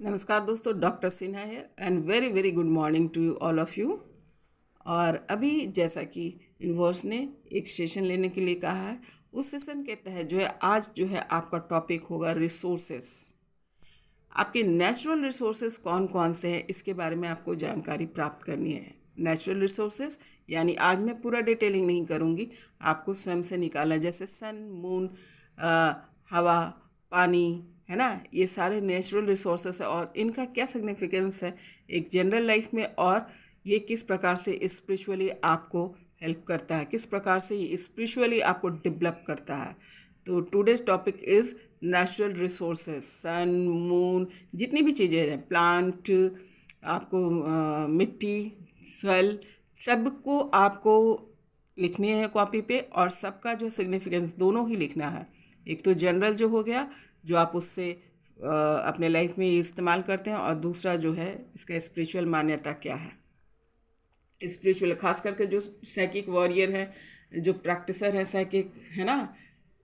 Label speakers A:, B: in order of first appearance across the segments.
A: नमस्कार दोस्तों, डॉक्टर सिन्हा है and very very good morning to all of you. और अभी जैसा कि यूनिवर्स ने एक सेशन लेने के लिए कहा है, उस सेशन के तहत आज आपका टॉपिक होगा रिसोर्सेस। आपके नेचुरल रिसोर्सेस कौन कौन से हैं, इसके बारे में आपको जानकारी प्राप्त करनी है। नेचुरल रिसोर्सेस यानी आज मैं पूरा डिटेलिंग नहीं करूँगी, आपको स्वयं से निकालना, जैसे सन, मून, हवा, पानी, है ना। ये सारे नेचुरल रिसोर्सेस है और इनका क्या सिग्निफिकेंस है एक जनरल लाइफ में, और ये किस प्रकार से स्पिरिचुअली आपको हेल्प करता है, किस प्रकार से ये स्पिरिचुअली आपको डेवलप करता है। तो today's topic is natural resources. Sun, moon, जितनी भी चीज़ें हैं, प्लांट, आपको मिट्टी, सॉइल, सबको आपको लिखनी है कॉपी पे, और सबका जो सिग्निफिकेंस दोनों ही लिखना है। एक तो जनरल जो हो गया, जो आप उससे अपने लाइफ में इस्तेमाल करते हैं, और दूसरा जो है इसका स्पिरिचुअल मान्यता क्या है। स्पिरिचुअल खास करके जो साइकिक वॉरियर है, जो प्रैक्टिसर है साइकिक, है ना,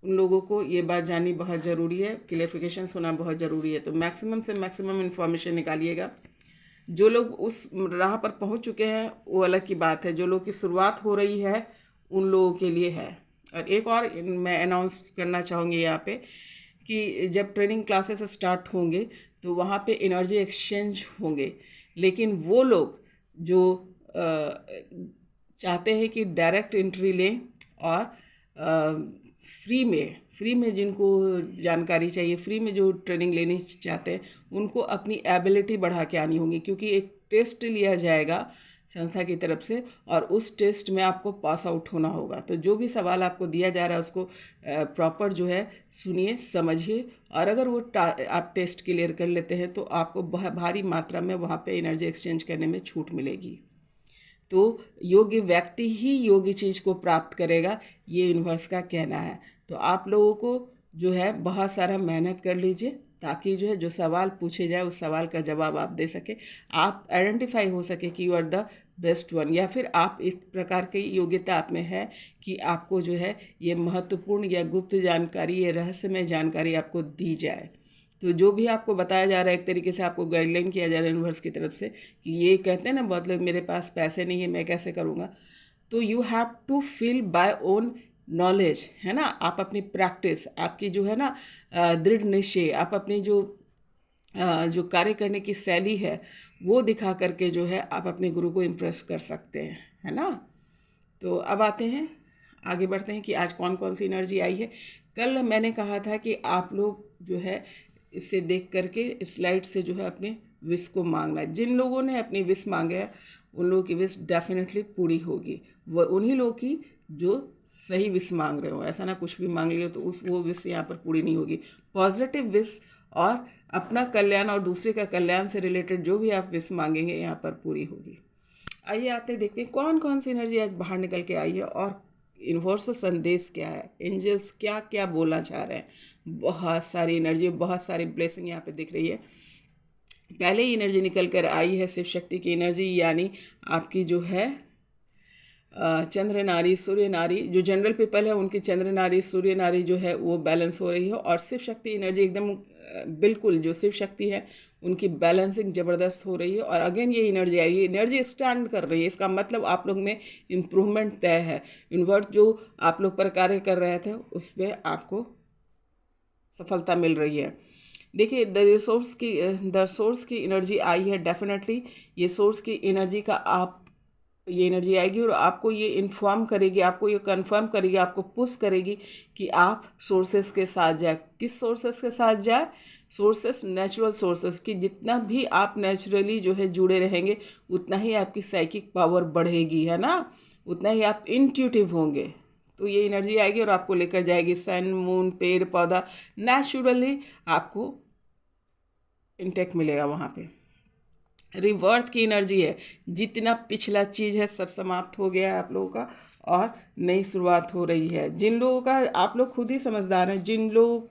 A: उन लोगों को ये बात जाननी बहुत ज़रूरी है, क्लियरिफिकेशन होना बहुत ज़रूरी है। तो मैक्सिमम से मैक्सिमम इन्फॉर्मेशन निकालिएगा। जो लोग उस राह पर पहुंच चुके हैं वो अलग की बात है, जो लोग की शुरुआत हो रही है उन लोगों के लिए है। और एक और मैं अनाउंस करना चाहूँगी यहाँ पे कि जब ट्रेनिंग क्लासेस स्टार्ट होंगे तो वहाँ पे एनर्जी एक्सचेंज होंगे, लेकिन वो लोग जो चाहते हैं कि डायरेक्ट एंट्री लें और फ्री में जिनको जानकारी चाहिए, फ्री में जो ट्रेनिंग लेनी चाहते हैं, उनको अपनी एबिलिटी बढ़ा के आनी होगी, क्योंकि एक टेस्ट लिया जाएगा संस्था की तरफ से और उस टेस्ट में आपको पास आउट होना होगा। तो जो भी सवाल आपको दिया जा रहा है उसको प्रॉपर जो है सुनिए, समझिए, और अगर वो आप टेस्ट क्लियर कर लेते हैं तो आपको भारी मात्रा में वहाँ पे एनर्जी एक्सचेंज करने में छूट मिलेगी। तो योग्य व्यक्ति ही योग्य चीज़ को प्राप्त करेगा, ये यूनिवर्स का कहना है। तो आप लोगों को जो है बहुत सारा मेहनत कर लीजिए, ताकि जो है जो सवाल पूछे जाए उस सवाल का जवाब आप दे सके, आप आइडेंटिफाई हो सके कि you are the best one, या फिर आप इस प्रकार की योग्यता आप में है कि आपको जो है ये महत्वपूर्ण या गुप्त जानकारी, ये रहस्यमय जानकारी आपको दी जाए। तो जो भी आपको बताया जा रहा है, एक तरीके से आपको गाइडलाइन किया जा रहा है यूनिवर्स की तरफ से कि ये कहते हैं ना बहुत लोग, मेरे पास पैसे नहीं है, मैं कैसे करूँगा। तो you have to feel by own knowledge, है ना। आप अपनी प्रैक्टिस, आपकी जो है ना दृढ़ निश्चय, आप अपनी जो कार्य करने की शैली है वो दिखा करके जो है आप अपने गुरु को इम्प्रेस कर सकते हैं, है ना। तो अब आते हैं, आगे बढ़ते हैं कि आज कौन कौन सी एनर्जी आई है। कल मैंने कहा था कि आप लोग जो है इसे देख करके स्लाइड से जो है अपने विश को मांगना है। जिन लोगों ने अपनी विश मांगे है उन लोगों की विश डेफिनेटली पूरी होगी। वो उन्हीं लोगों की जो सही विश मांग रहे हो, ऐसा ना कुछ भी मांग लियो तो वो विश यहाँ पर पूरी नहीं होगी। पॉजिटिव विश और अपना कल्याण और दूसरे का कल्याण से रिलेटेड जो भी आप विश मांगेंगे यहाँ पर पूरी होगी। आइए आते देखते हैं कौन कौन सी एनर्जी आज बाहर निकल के आई है और यूनिवर्सल संदेश क्या है, एंजल्स क्या क्या बोलना चाह रहे हैं। बहुत सारी एनर्जी, बहुत सारी ब्लेसिंग यहाँ पे दिख रही है। पहले ही एनर्जी निकल कर आई है शिव शक्ति की एनर्जी, यानी आपकी जो है चंद्र नारी सूर्य नारी, जो जनरल पीपल है उनकी चंद्र नारी सूर्य नारी जो है वो बैलेंस हो रही है, और शिव शक्ति एनर्जी एकदम बिल्कुल जो शिव शक्ति है उनकी बैलेंसिंग ज़बरदस्त हो रही है। और अगेन ये एनर्जी आई, ये एनर्जी स्टैंड कर रही है, इसका मतलब आप लोग में इम्प्रूवमेंट तय है। यूनिवर्स जो आप लोग पर कार्य कर रहे थे उस पर आपको सफलता मिल रही है। देखिए द सोर्स की एनर्जी आई है। डेफिनेटली ये सोर्स की एनर्जी का ये एनर्जी आएगी और आपको ये इन्फॉर्म करेगी, आपको ये कंफर्म करेगी, आपको पुश करेगी कि आप सोर्सेस के साथ जाए। किस सोर्सेस के साथ जाए? सोर्सेस, नेचुरल सोर्सेस की। जितना भी आप नेचुरली जो है जुड़े रहेंगे उतना ही आपकी साइकिक पावर बढ़ेगी, है ना, उतना ही आप इंट्यूटिव होंगे। तो ये एनर्जी आएगी और आपको लेकर जाएगी सन, मून, पेड़ पौधा, नेचुरली आपको इंटेक्ट मिलेगा वहाँ पे। रिवर्थ की एनर्जी है, जितना पिछला चीज़ है सब समाप्त हो गया है आप लोगों का और नई शुरुआत हो रही है। जिन लोगों का, आप लोग खुद ही समझदार हैं, जिन लोग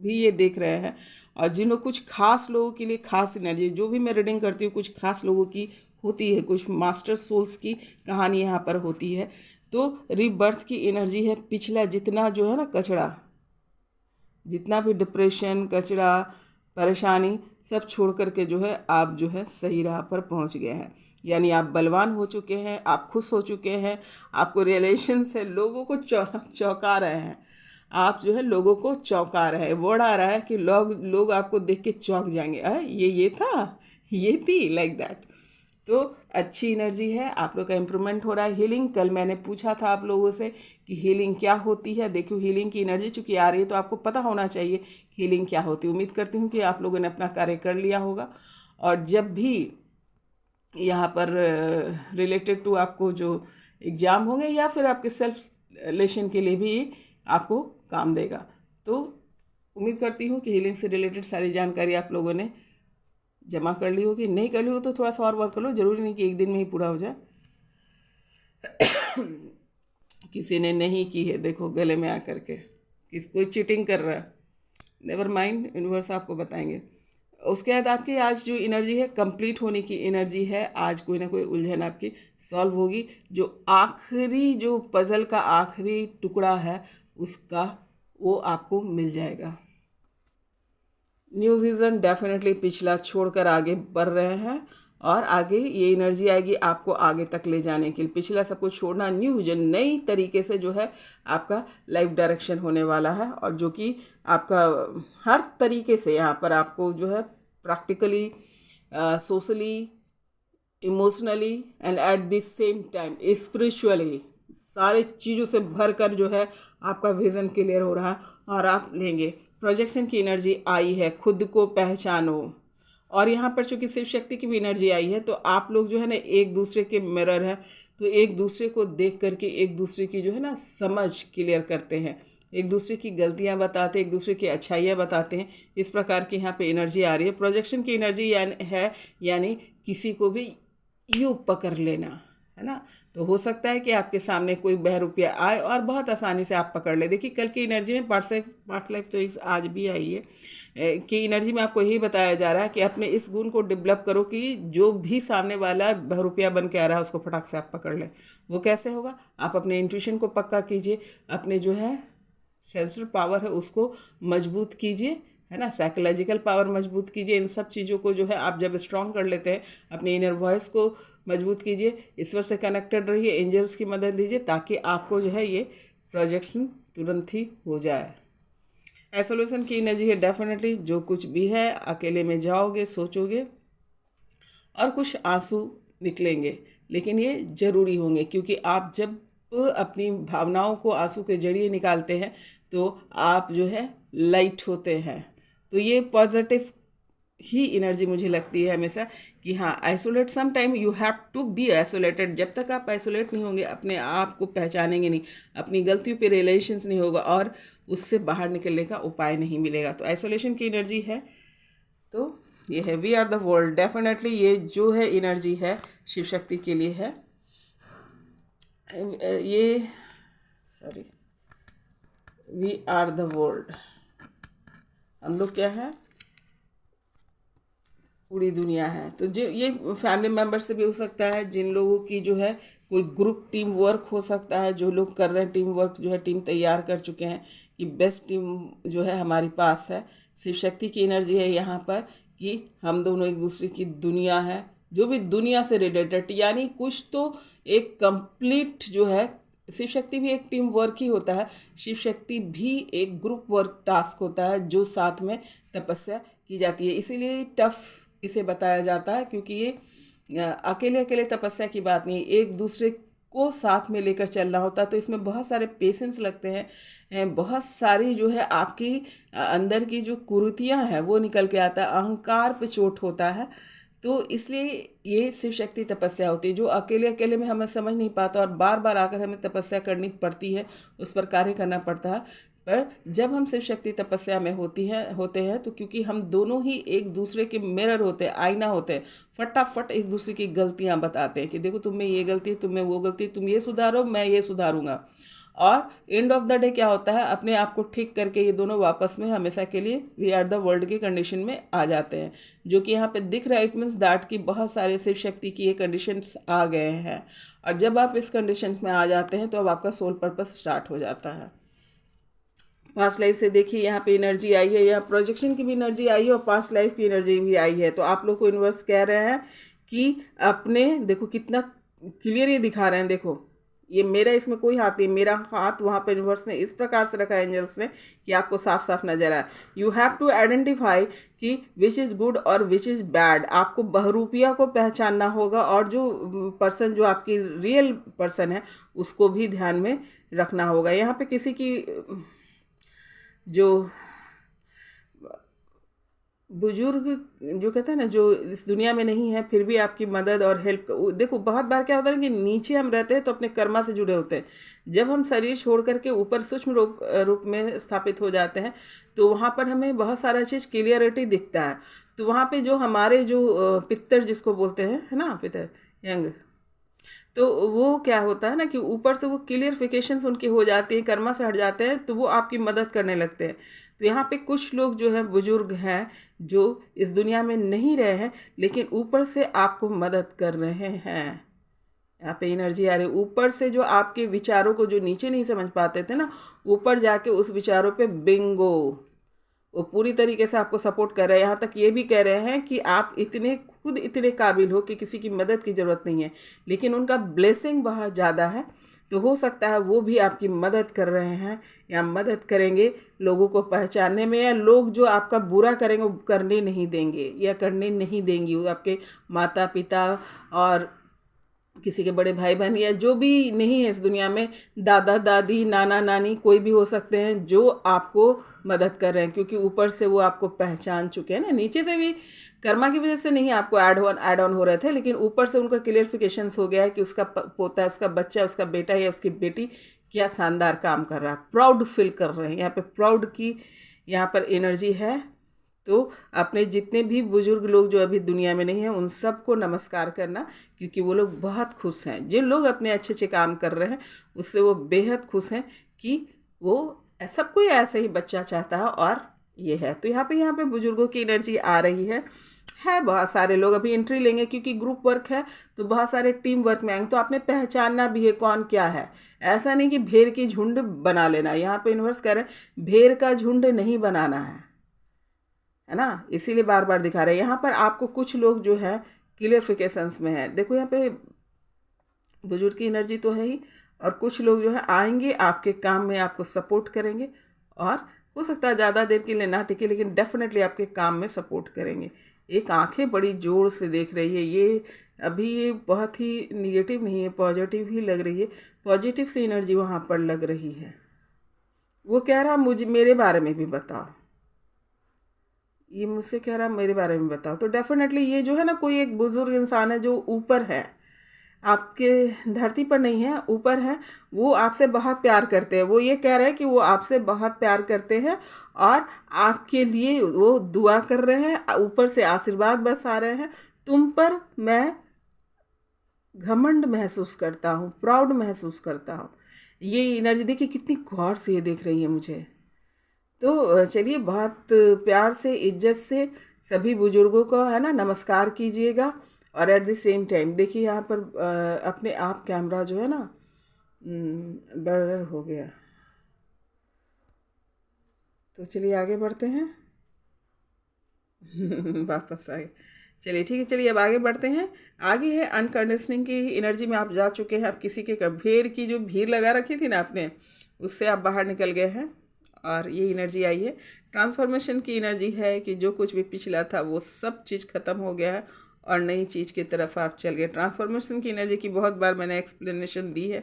A: भी ये देख रहे हैं और जिन लोग, कुछ खास लोगों के लिए खास एनर्जी, जो भी मैं रीडिंग करती हूँ कुछ खास लोगों की होती है, कुछ मास्टर सोल्स की कहानी यहाँ पर होती है। तो रिबर्थ की एनर्जी है, पिछला जितना जो है ना कचरा, जितना भी डिप्रेशन, कचरा, परेशानी सब छोड़ कर के जो है आप जो है सही राह पर पहुंच गए हैं। यानी आप बलवान हो चुके हैं, आप खुश हो चुके हैं, आपको रिलेशन से लोगों को चौंका रहे हैं। आप जो है लोगों को चौंका रहे हैं। वर्ड आ रहा है कि लोग आपको देख के चौंक जाएंगे, ये था, ये थी, लाइक दैट। तो अच्छी एनर्जी है, आप लोग का इम्प्रूवमेंट हो रहा है। हीलिंग, कल मैंने पूछा था आप लोगों से कि हीलिंग क्या होती है। देखो हीलिंग की एनर्जी चूँकि आ रही है तो आपको पता होना चाहिए हीलिंग क्या होती है। उम्मीद करती हूँ कि आप लोगों ने अपना कार्य कर लिया होगा। और जब भी यहाँ पर रिलेटेड टू आपको जो एग्ज़ाम होंगे या फिर आपके सेल्फ रिलेशन के लिए भी आपको काम देगा। तो उम्मीद करती हूँ कि हीलिंग से रिलेटेड सारी जानकारी आप लोगों ने जमा कर ली होगी। नहीं कर ली हो तो थोड़ा सा और वर्क कर लो, ज़रूरी नहीं कि एक दिन में ही पूरा हो जाए। किसी ने नहीं की है, देखो गले में आकर के कोई चीटिंग कर रहा है, नेवर माइंड, यूनिवर्स आपको बताएंगे। उसके बाद आपकी आज जो एनर्जी है कंप्लीट होने की एनर्जी है। आज कोई ना कोई उलझन आपकी सॉल्व होगी। जो आखिरी जो पजल का आखिरी टुकड़ा है उसका वो आपको मिल जाएगा। न्यू विज़न डेफिनेटली पिछला छोड़कर आगे बढ़ रहे हैं और आगे ये एनर्जी आएगी आपको आगे तक ले जाने के लिए। पिछला सब कुछ छोड़ना, न्यू विज़न, नई तरीके से जो है आपका लाइफ डायरेक्शन होने वाला है। और जो कि आपका हर तरीके से यहाँ पर आपको जो है practically, socially, emotionally and at the same time spiritually सारे चीज़ों से भर कर जो है आपका विज़न क्लियर हो रहा है और आप लेंगे। प्रोजेक्शन की एनर्जी आई है, खुद को पहचानो। और यहाँ पर चूँकि शिव शक्ति की भी एनर्जी आई है तो आप लोग जो है ना एक दूसरे के मिरर हैं, तो एक दूसरे को देख करके एक दूसरे की जो है ना समझ क्लियर करते हैं, एक दूसरे की गलतियाँ बताते हैं, एक दूसरे की अच्छाइयाँ बताते हैं। इस प्रकार की यहाँ पे एनर्जी आ रही है। प्रोजेक्शन की एनर्जी यानी किसी को भी यूँ पकड़ लेना, है ना। तो हो सकता है कि आपके सामने कोई बहरूपिया आए और बहुत आसानी से आप पकड़ ले। देखिए कल की एनर्जी में पार्ट लाइफ तो इस आज भी आई है कि एनर्जी में आपको यही बताया जा रहा है कि अपने इस गुण को डेवलप करो कि जो भी सामने वाला बहरूपिया बन के आ रहा है उसको फटाक से आप पकड़ लें। वो कैसे होगा? आप अपने इंट्यूशन को पक्का कीजिए, अपने जो है सेंसर पावर है उसको मजबूत कीजिए, है ना, साइकोलॉजिकल पावर मजबूत कीजिए। इन सब चीज़ों को जो है आप जब स्ट्रॉन्ग कर लेते हैं, अपने इनर वॉइस को मजबूत कीजिए, ईश्वर से कनेक्टेड रहिए, एंजल्स की मदद लीजिए ताकि आपको जो है ये प्रोजेक्शन तुरंत ही हो जाए। आइसोलेशन की एनर्जी है डेफिनेटली, जो कुछ भी है अकेले में जाओगे, सोचोगे और कुछ आंसू निकलेंगे, लेकिन ये ज़रूरी होंगे क्योंकि आप जब अपनी भावनाओं को आंसू के जरिए निकालते हैं तो आप जो है लाइट होते हैं। तो ये पॉजिटिव ही एनर्जी मुझे लगती है हमेशा कि हाँ, isolate some time, you have to be isolated. जब तक आप आइसोलेट नहीं होंगे, अपने आप को पहचानेंगे नहीं, अपनी गलतियों पे रियलाइजेशन नहीं होगा और उससे बाहर निकलने का उपाय नहीं मिलेगा। तो आइसोलेशन की एनर्जी है तो ये है we are the world. Definitely ये जो है एनर्जी है शिव शक्ति के लिए है। ये sorry, we are the world, हम लोग क्या है, पूरी दुनिया है। तो जो ये फैमिली मेम्बर से भी हो सकता है, जिन लोगों की जो है कोई ग्रुप टीम वर्क हो सकता है, जो लोग कर रहे हैं टीम वर्क, जो है टीम तैयार कर चुके हैं कि बेस्ट टीम जो है हमारी पास है। शिव शक्ति की एनर्जी है यहाँ पर कि हम दोनों एक दूसरे की दुनिया है, जो भी दुनिया से रिलेटेड, यानी कुछ तो एक कंप्लीट जो है, शिव शक्ति भी एक टीम वर्क ही होता है, शिव शक्ति भी एक ग्रुप वर्क टास्क होता है जो साथ में तपस्या की जाती है। इसीलिए टफ इसे बताया जाता है क्योंकि ये अकेले अकेले तपस्या की बात नहीं, एक दूसरे को साथ में लेकर चलना होता है। तो इसमें बहुत सारे पेशेंस लगते हैं, बहुत सारी जो है आपकी अंदर की जो कुरीतियाँ हैं वो निकल के आता है, अहंकार पे चोट होता है। तो इसलिए ये शिव शक्ति तपस्या होती है जो अकेले अकेले में हमें समझ नहीं पाता और बार बार आकर हमें तपस्या करनी पड़ती है, उस पर कार्य करना पड़ता है। पर जब हम शिव शक्ति तपस्या में होते हैं तो क्योंकि हम दोनों ही एक दूसरे के मिरर होते हैं, आईना होते हैं, फटाफट एक दूसरे की गलतियां बताते हैं कि देखो तुम में ये गलती है, तुम में वो गलती है, तुम ये सुधारो, मैं ये सुधारूंगा। और एंड ऑफ द डे क्या होता है, अपने आप को ठीक करके ये दोनों वापस में हमेशा के लिए वी आर द वर्ल्ड की कंडीशन में आ जाते हैं, जो कि यहाँ पे दिख रहा है। इट मीन्स दैट कि बहुत सारे शिव शक्ति की ये कंडीशंस आ गए हैं और जब आप इस कंडीशन में आ जाते हैं तो अब आपका सोल पर्पस स्टार्ट हो जाता है। पास्ट लाइफ से देखिए यहाँ पे एनर्जी आई है, यहाँ प्रोजेक्शन की भी एनर्जी आई है और पास्ट लाइफ की एनर्जी भी आई है। तो आप लोग को यूनिवर्स कह रहे हैं कि अपने, देखो कितना क्लियर ये दिखा रहे हैं, देखो ये मेरा इसमें कोई हाथ नहीं, मेरा हाथ वहाँ पर यूनिवर्स ने इस प्रकार से रखा है, एंजल्स ने, कि आपको साफ साफ नजर आए। यू हैव टू आइडेंटिफाई कि विच इज़ गुड और विच इज़ बैड। आपको बहरूपिया को पहचानना होगा और जो पर्सन, जो आपकी रियल पर्सन है, उसको भी ध्यान में रखना होगा। यहाँ पे किसी की जो बुजुर्ग, जो कहते हैं ना, जो इस दुनिया में नहीं है फिर भी आपकी मदद और हेल्प, देखो बहुत बार क्या होता है कि नीचे हम रहते हैं तो अपने कर्मा से जुड़े होते हैं। जब हम शरीर छोड़ करके ऊपर सूक्ष्म रूप में स्थापित हो जाते हैं तो वहाँ पर हमें बहुत सारा चीज़ क्लियरिटी दिखता है। तो वहाँ पे जो हमारे जो पितर जिसको बोलते हैं, है ना, पितर यंग, तो वो क्या होता है ना कि ऊपर से वो क्लियरिफिकेशंस उनकी हो जाती हैं, कर्मा से हट जाते हैं, तो वो आपकी मदद करने लगते हैं। तो यहाँ पे कुछ लोग जो हैं बुजुर्ग हैं, जो इस दुनिया में नहीं रहे हैं, लेकिन ऊपर से आपको मदद कर रहे हैं। यहाँ पे एनर्जी आ रही है ऊपर से, जो आपके विचारों को जो नीचे नहीं समझ पाते थे ना, ऊपर जाके उस विचारों पे बिंगो, वो पूरी तरीके से आपको सपोर्ट कर रहे हैं। यहाँ तक ये भी कह रहे हैं कि आप खुद इतने काबिल हो कि किसी की मदद की ज़रूरत नहीं है, लेकिन उनका ब्लेसिंग बहुत ज़्यादा है। तो हो सकता है वो भी आपकी मदद कर रहे हैं या मदद करेंगे लोगों को पहचानने में, या लोग जो आपका बुरा करेंगे वो करने नहीं देंगे या करने नहीं देंगी। वो आपके माता पिता और किसी के बड़े भाई बहन या जो भी नहीं है इस दुनिया में, दादा दादी नाना नानी कोई भी हो सकते हैं जो आपको मदद कर रहे हैं, क्योंकि ऊपर से वो आपको पहचान चुके हैं ना। नीचे से भी कर्मा की वजह से नहीं आपको ऐड ऑन हो रहे थे, लेकिन ऊपर से उनका क्लियरिफिकेशन हो गया है कि उसका पोता, उसका बच्चा, उसका बेटा या उसकी बेटी क्या शानदार काम कर रहा है, प्राउड फील कर रहे हैं। यहाँ पे प्राउड की यहाँ पर एनर्जी है। तो अपने जितने भी बुजुर्ग लोग जो अभी दुनिया में नहीं हैं उन सबको नमस्कार करना, क्योंकि वो लोग बहुत खुश हैं। जिन लोग अपने अच्छे अच्छे काम कर रहे हैं उससे वो बेहद खुश हैं कि वो सब कोई ऐसा ही बच्चा चाहता है, और ये है। तो यहाँ पे बुजुर्गों की एनर्जी आ रही है। बहुत सारे लोग अभी एंट्री लेंगे क्योंकि ग्रुप वर्क है, तो बहुत सारे टीम वर्क में आएंगे। तो आपने पहचानना भी है कौन क्या है। ऐसा नहीं कि भेड़ की झुंड बना लेना। यहाँ पे यूनिवर्स कह रहे हैं भेड़ का झुंड नहीं बनाना है ना। इसीलिए बार बार दिखा रहे हैं। यहाँ पर आपको कुछ लोग जो है क्लियरिफिकेशंस में है। देखो यहाँ पे बुजुर्ग की एनर्जी तो है ही, और कुछ लोग जो है आएंगे आपके काम में, आपको सपोर्ट करेंगे, और हो सकता है ज़्यादा देर के लिए ना टिके, लेकिन डेफिनेटली आपके काम में सपोर्ट करेंगे। एक आंखें बड़ी जोर से देख रही है, ये अभी ये बहुत ही निगेटिव नहीं है, पॉजिटिव ही लग रही है। पॉजिटिव सी एनर्जी वहाँ पर लग रही है। वो कह रहा मुझे मेरे बारे में भी बताओ, ये मुझसे कह रहा मेरे बारे में बताओ। तो डेफिनेटली ये जो है ना, कोई एक बुजुर्ग इंसान है जो ऊपर है, आपके धरती पर नहीं है, ऊपर है। वो आपसे बहुत प्यार करते हैं। वो ये कह रहे हैं कि वो आपसे बहुत प्यार करते हैं और आपके लिए वो दुआ कर रहे हैं, ऊपर से आशीर्वाद बरसा रहे हैं। तुम पर मैं घमंड महसूस करता हूँ, प्राउड महसूस करता हूँ। ये एनर्जी देखिए कितनी गौर से ये देख रही है मुझे। तो चलिए बहुत प्यार से, इज्जत से सभी बुजुर्गों को है ना नमस्कार कीजिएगा। और एट द सेम टाइम देखिए यहाँ पर अपने आप कैमरा जो है ना ब्लर हो गया। तो चलिए आगे बढ़ते हैं। वापस आए। चलिए ठीक है, चलिए अब आगे बढ़ते हैं। आगे है अनकंडीशनिंग की एनर्जी में आप जा चुके हैं। आप किसी के भेड़ की जो भीड़ लगा रखी थी ना आपने, उससे आप बाहर निकल गए हैं और ये एनर्जी आई है। ट्रांसफॉर्मेशन की एनर्जी है कि जो कुछ भी पिछला था वो सब चीज़ ख़त्म हो गया है और नई चीज़ की तरफ आप चल गए। ट्रांसफॉर्मेशन की एनर्जी की बहुत बार मैंने एक्सप्लेनेशन दी है।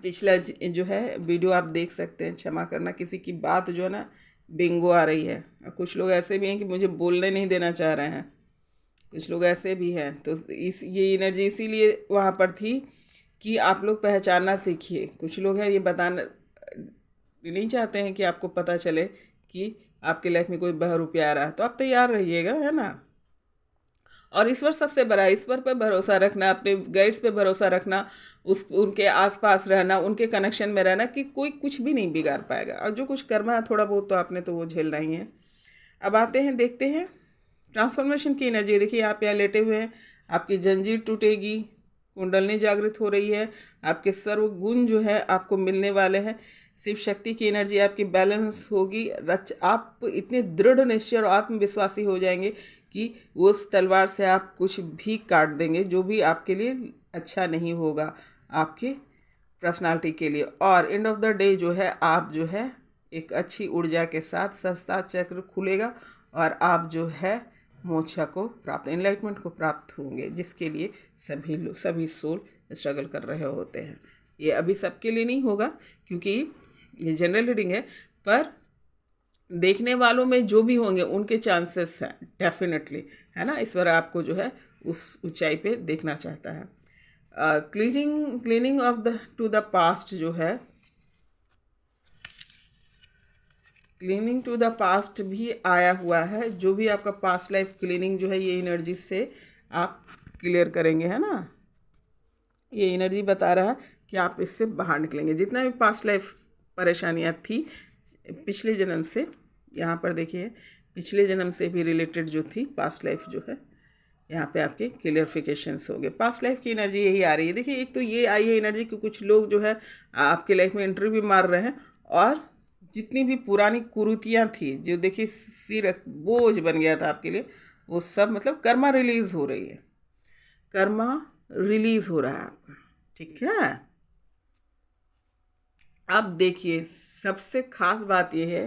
A: पिछला जो है वीडियो आप देख सकते हैं। क्षमा करना, किसी की बात जो है ना बिंगो आ रही है। और कुछ लोग ऐसे भी हैं कि मुझे बोलने नहीं देना चाह रहे हैं, कुछ लोग ऐसे भी हैं। तो ये एनर्जी इसीलिए वहाँ पर थी कि आप लोग पहचानना सीखिए। कुछ लोग हैं ये बताना नहीं चाहते हैं कि आपको पता चले कि आपके लाइफ में कोई बहरूपिया आ रहा है, तो आप तैयार रहिएगा, है ना। और ईश्वर सबसे बड़ा, ईश्वर पर भरोसा रखना, अपने गाइड्स पे भरोसा रखना, उनके आसपास रहना, उनके कनेक्शन में रहना, कि कोई कुछ भी नहीं बिगाड़ पाएगा। और जो कुछ करना है थोड़ा बहुत तो आपने तो वो झेलना ही है। अब आते हैं, देखते हैं ट्रांसफॉर्मेशन की एनर्जी। देखिए आप यहाँ लेटे हुए हैं, आपकी जंजीर टूटेगी, कुंडलनी जागृत हो रही है, आपके सर्व गुण जो है आपको मिलने वाले हैं। शिव शक्ति की एनर्जी आपकी बैलेंस होगी। आप इतने दृढ़ निश्चय और आत्मविश्वासी हो जाएंगे कि उस तलवार से आप कुछ भी काट देंगे जो भी आपके लिए अच्छा नहीं होगा आपके पर्सनालिटी के लिए। और एंड ऑफ द डे जो है आप जो है एक अच्छी ऊर्जा के साथ सहस्त्र चक्र खुलेगा और आप जो है मोक्षा को प्राप्त, एनलाइटमेंट को प्राप्त होंगे, जिसके लिए सभी लोग, सभी सोल स्ट्रगल कर रहे होते हैं। ये अभी सबके लिए नहीं होगा क्योंकि ये जनरल रीडिंग है, पर देखने वालों में जो भी होंगे उनके चांसेस हैं डेफिनेटली, है ना। ईश्वर आपको जो है उस ऊंचाई पे देखना चाहता है। Cleaning of the two the past जो है, क्लीनिंग टू द पास्ट भी आया हुआ है। जो भी आपका पास्ट लाइफ क्लीनिंग जो है ये एनर्जी से आप क्लियर करेंगे, है ना। ये एनर्जी बता रहा है कि आप इससे बाहर निकलेंगे। जितना भी पास्ट लाइफ परेशानियां थी पिछले जन्म से, यहाँ पर देखिए पिछले जन्म से भी रिलेटेड जो थी पास्ट लाइफ जो है, यहाँ पे आपके क्लियरिफिकेशंस हो गए। पास्ट लाइफ की एनर्जी यही आ रही है। देखिए एक तो ये आई है एनर्जी कि कुछ लोग जो है आपके लाइफ में एंट्री भी मार रहे हैं, और जितनी भी पुरानी कुरीतियाँ थी जो देखिए सिर बोझ बन गया था आपके लिए, वो सब मतलब कर्मा रिलीज हो रही है, कर्मा रिलीज हो रहा है आपका, ठीक है। अब देखिए सबसे खास बात यह है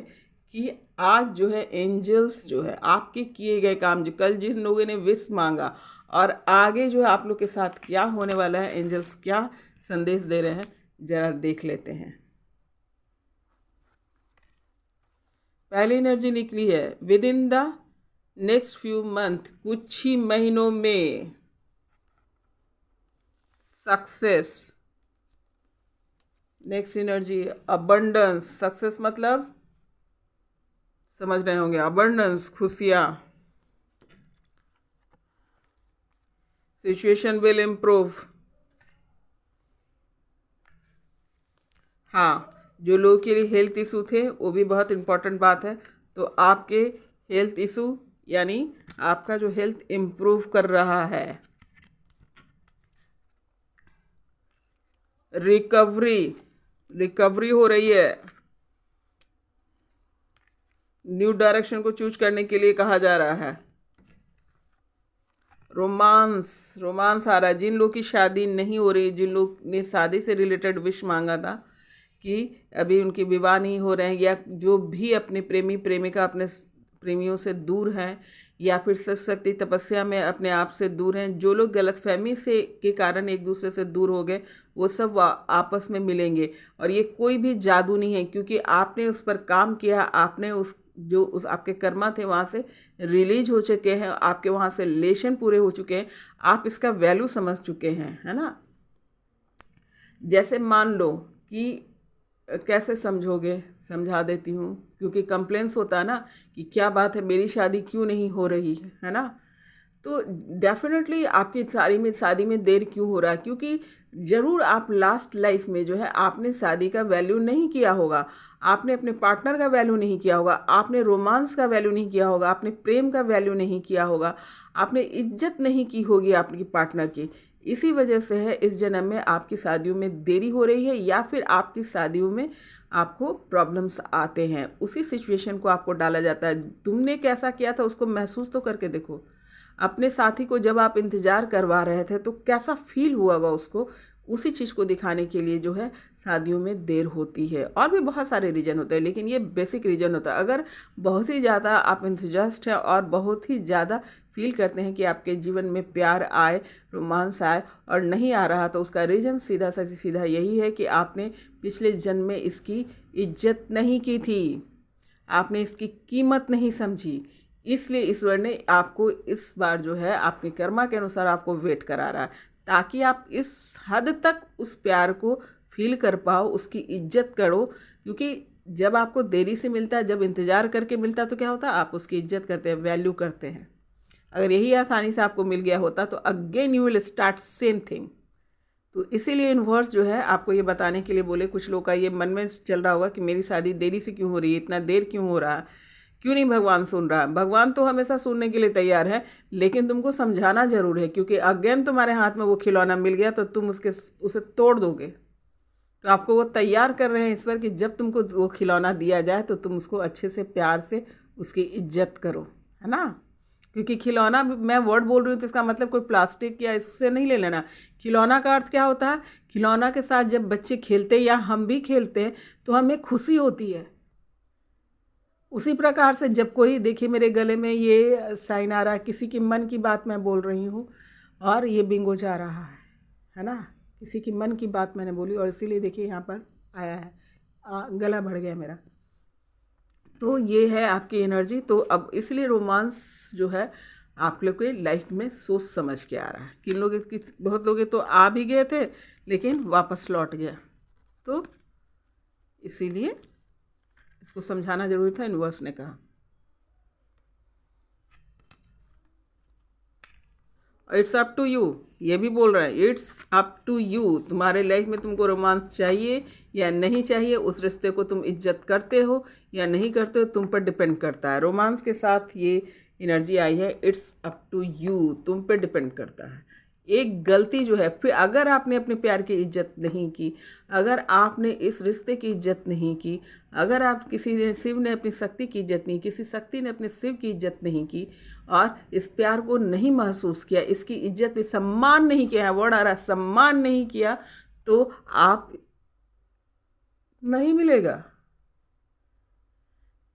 A: कि आज जो है एंजल्स जो है आपके किए गए काम, जो कल जिन लोगों ने विश मांगा और आगे जो है आप लोग के साथ क्या होने वाला है, एंजल्स क्या संदेश दे रहे हैं, जरा देख लेते हैं। पहली एनर्जी निकली है with in the next few month, कुछ ही महीनों में success. Next energy abundance. Success मतलब समझ रहे होंगे, अबंडेंस, खुशियाँ। Situation will improve. हाँ, जो लोगों के लिए हेल्थ इशू थे वो भी बहुत इम्पोर्टेंट बात है। तो आपके हेल्थ इशू यानी आपका जो हेल्थ इम्प्रूव कर रहा है, रिकवरी हो रही है। न्यू डायरेक्शन को चूज करने के लिए कहा जा रहा है। रोमांस आ रहा है। जिन लोग की शादी नहीं हो रही, जिन लोग ने शादी से रिलेटेड विश मांगा था कि अभी उनके विवाह नहीं हो रहे हैं, या जो भी अपने प्रेमी प्रेमिका अपने प्रेमियों से दूर हैं, या फिर शिव शक्ति तपस्या में अपने आप से दूर हैं, जो लोग गलतफहमी से के कारण एक दूसरे से दूर हो गए, वो सब आपस में मिलेंगे। और ये कोई भी जादू नहीं है, क्योंकि आपने उस पर काम किया, आपने उस आपके कर्मा थे वहाँ से रिलीज हो चुके हैं, आपके वहाँ से लेशन पूरे हो चुके हैं, आप इसका वैल्यू समझ चुके हैं, है ना। जैसे मान लो कि कैसे समझोगे, समझा देती हूँ, क्योंकि कंप्लेंट्स होता है ना कि क्या बात है मेरी शादी क्यों नहीं हो रही है ना। तो डेफिनेटली आपकी शादी में देर क्यों हो रहा है, क्योंकि ज़रूर आप लास्ट लाइफ में जो है आपने शादी का वैल्यू नहीं किया होगा, आपने अपने पार्टनर का वैल्यू नहीं किया होगा, आपने रोमांस का वैल्यू नहीं किया होगा, आपने प्रेम का वैल्यू नहीं किया होगा, आपने इज्जत नहीं की होगी आपकी पार्टनर की। इसी वजह से है इस जन्म में आपकी शादियों में देरी हो रही है, या फिर आपकी शादियों में आपको प्रॉब्लम्स आते हैं। उसी सिचुएशन को आपको डाला जाता है। तुमने कैसा किया था उसको महसूस तो करके देखो। अपने साथी को जब आप इंतज़ार करवा रहे थे तो कैसा फील हुआ होगा उसको, उसी चीज़ को दिखाने के लिए जो है शादियों में देर होती है। और भी बहुत सारे रीज़न होते हैं, लेकिन ये बेसिक रीज़न होता है। अगर बहुत ही ज़्यादा आप इंथुजियास्ट हैं और बहुत ही ज़्यादा फील करते हैं कि आपके जीवन में प्यार आए, रोमांस आए, और नहीं आ रहा, तो उसका रीज़न सीधा यही है कि आपने पिछले जन्म में इसकी इज्जत नहीं की थी, आपने इसकी कीमत नहीं समझी। इसलिए ईश्वर ने आपको इस बार जो है आपके कर्मा के अनुसार आपको वेट करा रहा है, ताकि आप इस हद तक उस प्यार को फील कर पाओ, उसकी इज्जत करो। क्योंकि जब आपको देरी से मिलता है, जब इंतज़ार करके मिलता है, तो क्या होता है, आप उसकी इज्जत करते हैं, वैल्यू करते हैं। अगर यही आसानी से आपको मिल गया होता तो again you will start same thing. तो इसीलिए यूनिवर्स जो है आपको ये बताने के लिए बोले। कुछ लोग का ये मन में चल रहा होगा कि मेरी शादी देरी से क्यों हो रही है, इतना देर क्यों हो रहा है, क्यों नहीं भगवान सुन रहा है। भगवान तो हमेशा सुनने के लिए तैयार है, लेकिन तुमको समझाना ज़रूर है, क्योंकि अगेन तुम्हारे हाथ में वो खिलौना मिल गया तो तुम उसे तोड़ दोगे, तो आपको वो तैयार कर रहे हैं ईश्वर कि जब तुमको वो खिलौना दिया जाए तो तुम उसको अच्छे से प्यार से उसकी इज्जत करो, है ना। क्योंकि खिलौना मैं वर्ड बोल रही हूँ तो इसका मतलब कोई प्लास्टिक या इससे नहीं ले लेना। खिलौना का अर्थ क्या होता है, खिलौना के साथ जब बच्चे खेलते हैं या हम भी खेलते हैं तो हमें खुशी होती है। उसी प्रकार से जब कोई, देखिए मेरे गले में ये साइन आ रहा है, किसी की मन की बात मैं बोल रही हूँ और ये बिंगो जा रहा है ना। किसी की मन की बात मैंने बोली और इसीलिए देखिए यहाँ पर आया है, गला भर गया मेरा। तो ये है आपकी एनर्जी। तो अब इसलिए रोमांस जो है आप लोग के लाइफ में सोच समझ के आ रहा है। किन लोग की, बहुत लोग तो आ भी गए थे लेकिन वापस लौट गया, तो इसीलिए इसको समझाना जरूरी था, यूनिवर्स ने कहा। इट्स अप टू यू, ये भी बोल रहा है इट्स अप टू यू, तुम्हारे लाइफ में तुमको रोमांस चाहिए या नहीं चाहिए, उस रिश्ते को तुम इज्जत करते हो या नहीं करते हो, तुम पर डिपेंड करता है। रोमांस के साथ ये एनर्जी आई है, इट्स अप टू यू, तुम पे डिपेंड करता है। एक गलती जो है, फिर अगर आपने अपने प्यार की इज्जत नहीं की, अगर आपने इस रिश्ते की इज्जत नहीं की, अगर आप किसी ने, शिव ने अपनी शक्ति की इज्जत नहीं, किसी शक्ति ने अपने शिव की इज्जत नहीं की और इस प्यार को नहीं महसूस किया, इसकी इज्जत, सम्मान नहीं किया है, वर्ड आ रहा है सम्मान नहीं किया, तो आप नहीं मिलेगा।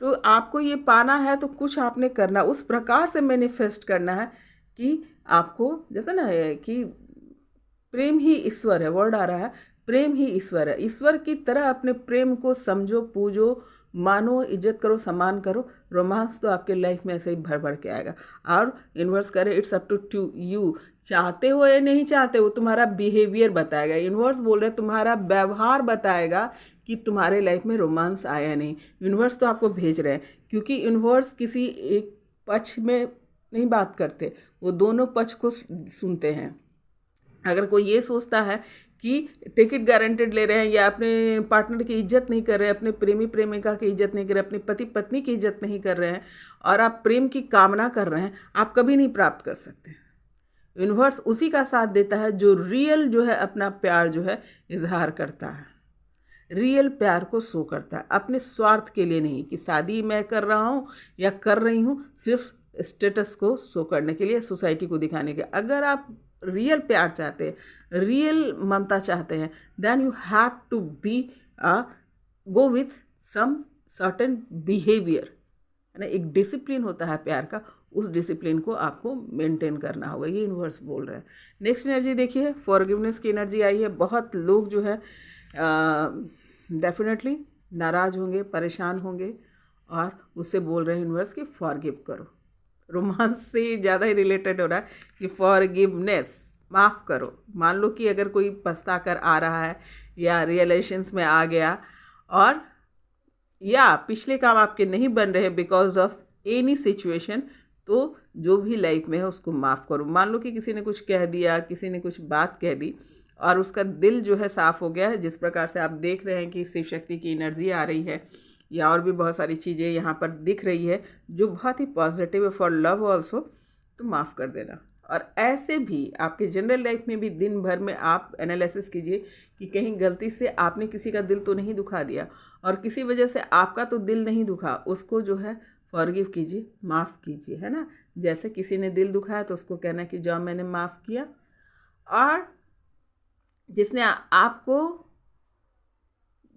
A: तो आपको ये पाना है तो कुछ आपने करना, उस प्रकार से मैनिफेस्ट करना है कि आपको, जैसे ना कि प्रेम ही ईश्वर है, वर्ड आ रहा है प्रेम ही ईश्वर है। ईश्वर की तरह अपने प्रेम को समझो, पूजो, मानो, इज्जत करो, सम्मान करो। रोमांस तो आपके लाइफ में ऐसे ही भर भर के आएगा। और यूनिवर्स करे इट्स अप टू यू, चाहते हो या नहीं चाहते हो, तुम्हारा बिहेवियर बताएगा। यूनिवर्स बोल रहे हैं तुम्हारा व्यवहार बताएगा कि तुम्हारे लाइफ में रोमांस आया नहीं। यूनिवर्स तो आपको भेज रहे हैं, क्योंकि यूनिवर्स किसी एक पक्ष में नहीं बात करते, वो दोनों पक्ष को सुनते हैं। अगर कोई ये सोचता है कि टिकट गारंटेड ले रहे हैं या अपने पार्टनर की इज्जत नहीं कर रहे हैं, अपने प्रेमी प्रेमिका की इज्जत नहीं कर रहे हैं, अपने पति पत्नी की इज्जत नहीं कर रहे हैं और आप प्रेम की कामना कर रहे हैं, आप कभी नहीं प्राप्त कर सकते। यूनिवर्स उसी का साथ देता है जो रियल जो है अपना प्यार जो है इजहार करता है, रियल प्यार को शो करता है, अपने स्वार्थ के लिए नहीं कि शादी मैं कर रहा हूँ या कर रही हूँ सिर्फ स्टेटस को शो करने के लिए, सोसाइटी को दिखाने के। अगर आप रियल प्यार चाहते हैं, रियल ममता चाहते हैं, then you have to be go with some certain behaviour, है ना। एक डिसिप्लिन होता है प्यार का, उस डिसिप्लिन को आपको मेंटेन करना होगा, ये यूनिवर्स बोल रहे हैं। नेक्स्ट एनर्जी देखिए, फॉरगिवनेस की एनर्जी आई है। बहुत लोग जो है डेफिनेटली नाराज़ होंगे, परेशान होंगे और उससे बोल रहे हैं यूनिवर्स कि फॉरगिव करो। रोमांस से ज़्यादा ही रिलेटेड हो रहा है कि फॉरगिवनेस, माफ़ करो। मान लो कि अगर कोई पछता कर आ रहा है या रियलाइजेशंस में आ गया और या पिछले काम आपके नहीं बन रहे बिकॉज ऑफ एनी सिचुएशन, तो जो भी लाइफ में है उसको माफ़ करो। मान लो कि किसी ने कुछ कह दिया, किसी ने कुछ बात कह दी और उसका दिल जो है साफ़ हो गया है, जिस प्रकार से आप देख रहे हैं कि शिव शक्ति की एनर्जी आ रही है या और भी बहुत सारी चीज़ें यहाँ पर दिख रही है जो बहुत ही पॉजिटिव है फॉर लव ऑल्सो, तो माफ़ कर देना। और ऐसे भी आपके जनरल लाइफ में भी दिन भर में आप एनालिसिस कीजिए कि कहीं गलती से आपने किसी का दिल तो नहीं दुखा दिया और किसी वजह से आपका तो दिल नहीं दुखा, उसको जो है फॉरगिव कीजिए, माफ़ कीजिए, है ना। जैसे किसी ने दिल दुखाया तो उसको कहना कि जाओ मैंने माफ़ किया, और जिसने आपको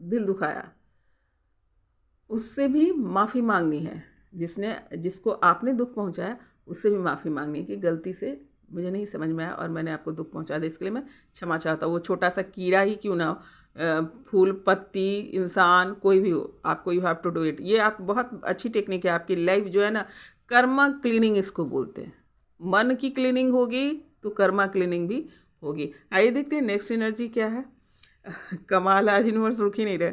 A: दिल दुखाया उससे भी माफ़ी मांगनी है, जिसको आपने दुख पहुंचाया उससे भी माफ़ी मांगनी है कि गलती से मुझे नहीं समझ में आया और मैंने आपको दुख पहुंचा दिया, इसके लिए मैं क्षमा चाहता हूँ। वो छोटा सा कीड़ा ही क्यों ना हो, फूल, पत्ती, इंसान, कोई भी हो, आपको you have to do it. ये आप बहुत अच्छी टेक्निक है। आपकी लाइफ जो है ना, कर्मा क्लीनिंग इसको बोलते हैं। मन की क्लीनिंग होगी तो कर्मा क्लीनिंग भी होगी। आइए देखते हैं नेक्स्ट एनर्जी क्या है। कमाल, आज यूनिवर्स रुक ही नहीं रहे।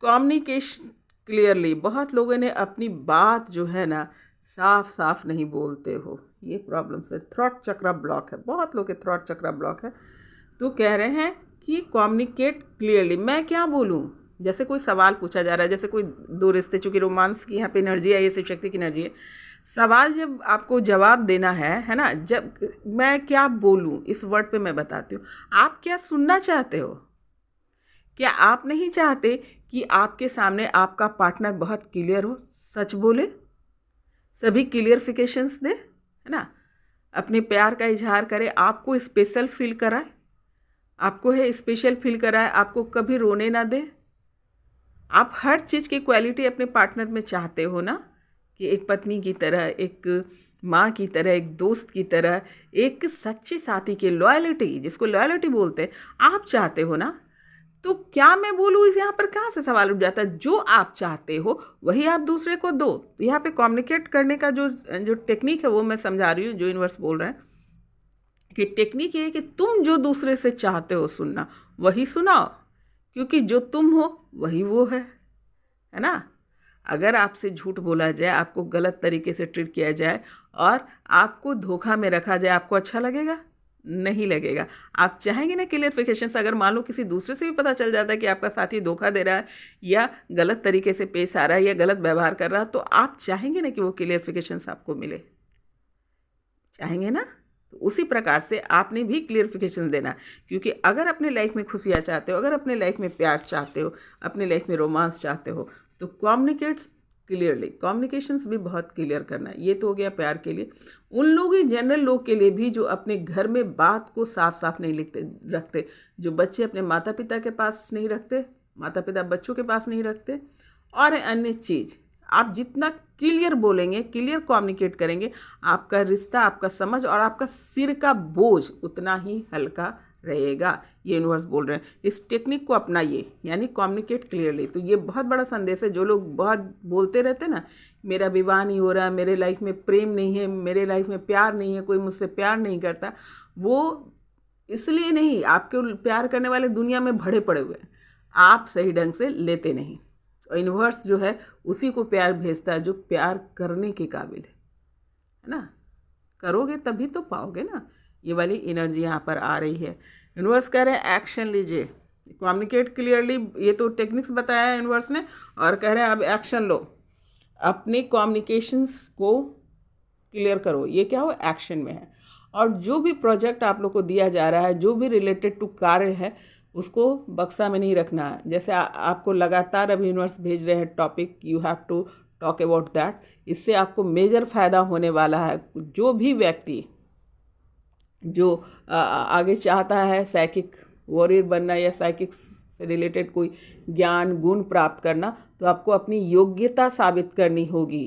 A: कम्युनिकेशन क्लियरली, बहुत लोगों ने अपनी बात जो है ना साफ साफ नहीं बोलते हो, ये प्रॉब्लम से थ्रॉट चक्रा ब्लॉक है, बहुत लोग के थ्रॉट चक्रा ब्लॉक है। तो कह रहे हैं कि कम्युनिकेट क्लियरली। मैं क्या बोलूँ, जैसे कोई सवाल पूछा जा रहा है, जैसे कोई दो रिश्ते, चूँकि रोमांस की यहाँ पे एनर्जी है, ये शिव शक्ति की एनर्जी है। सवाल जब आपको जवाब देना है ना, जब मैं क्या बोलूँ, इस वर्ड पे मैं बताती हूँ, आप क्या सुनना चाहते हो, क्या आप नहीं चाहते कि आपके सामने आपका पार्टनर बहुत क्लियर हो, सच बोले, सभी क्लियरफिकेशंस दे, है ना, अपने प्यार का इजहार करे, आपको स्पेशल फील कराए, आपको है स्पेशल फील कराए, आपको कभी रोने ना दे। आप हर चीज़ की क्वालिटी अपने पार्टनर में चाहते हो ना, कि एक पत्नी की तरह, एक माँ की तरह, एक दोस्त की तरह, एक सच्ची साथी की लॉयल्टी, जिसको लॉयल्टी बोलते हैं, आप चाहते हो ना। तो क्या मैं बोलूँ, यहाँ पर कहाँ से सवाल उठ जाता है। जो आप चाहते हो वही आप दूसरे को दो। तो यहाँ पे कम्युनिकेट करने का जो जो टेक्निक है वो मैं समझा रही हूँ, जो यूनिवर्स बोल रहे हैं कि टेक्निक ये है कि तुम जो दूसरे से चाहते हो सुनना वही सुनाओ, क्योंकि जो तुम हो वही वो है ना। अगर आपसे झूठ बोला जाए, आपको गलत तरीके से ट्रीट किया जाए और आपको धोखा में रखा जाए, आपको अच्छा लगेगा? नहीं लगेगा। आप चाहेंगे ना क्लियरफिकेशन। अगर मान लो किसी दूसरे से भी पता चल जाता है कि आपका साथी धोखा दे रहा है या गलत तरीके से पेश आ रहा है या गलत व्यवहार कर रहा है, तो आप चाहेंगे ना कि वो क्लियरफिकेशन आपको मिले? चाहेंगे ना। तो उसी प्रकार से आपने भी क्लियरफिकेशन देना, क्योंकि अगर अपने लाइफ में खुशियाँ चाहते हो, अगर अपने लाइफ में प्यार चाहते हो, अपने लाइफ में रोमांस चाहते हो, तो कम्युनिकेट्स क्लियरली, कम्युनिकेशंस भी बहुत क्लियर करना है। ये तो हो गया प्यार के लिए। उन लोग ही, जनरल लोग के लिए भी, जो अपने घर में बात को साफ साफ नहीं लिखते रखते, जो बच्चे अपने माता पिता के पास नहीं रखते, माता पिता बच्चों के पास नहीं रखते, और अन्य चीज़, आप जितना क्लियर बोलेंगे, क्लियर कम्युनिकेट करेंगे, आपका रिश्ता, आपका समझ और आपका सिर का बोझ उतना ही हल्का रहेगा। ये यूनिवर्स बोल रहे हैं, इस टेक्निक को अपनाइए, यानी कम्युनिकेट क्लियरली। तो ये बहुत बड़ा संदेश है। जो लोग बहुत बोलते रहते हैं ना, मेरा विवाह नहीं हो रहा, मेरे लाइफ में प्रेम नहीं है, मेरे लाइफ में प्यार नहीं है, कोई मुझसे प्यार नहीं करता, वो इसलिए नहीं, आपके प्यार करने वाले दुनिया में भरे पड़े हुए हैं, आप सही ढंग से लेते नहीं। और यूनिवर्स जो है उसी को प्यार भेजता है जो प्यार करने के काबिल है ना। करोगे तभी तो पाओगे ना। ये वाली एनर्जी यहाँ पर आ रही है। यूनिवर्स कह रहे हैं एक्शन लीजिए, कम्युनिकेट क्लियरली, ये तो टेक्निक्स बताया है यूनिवर्स ने, और कह रहे हैं अब एक्शन लो, अपने कम्युनिकेशंस को क्लियर करो। ये क्या हो, एक्शन में है। और जो भी प्रोजेक्ट आप लोग को दिया जा रहा है, जो भी रिलेटेड टू कार्य है, उसको बक्सा में नहीं रखना है। जैसे आपको लगातार अभी यूनिवर्स भेज रहे हैं topic, you have to talk about that. इससे आपको मेजर फ़ायदा होने वाला है। जो भी व्यक्ति जो आगे चाहता है साइकिक वॉरियर बनना या साइकिक से रिलेटेड कोई ज्ञान गुण प्राप्त करना, तो आपको अपनी योग्यता साबित करनी होगी।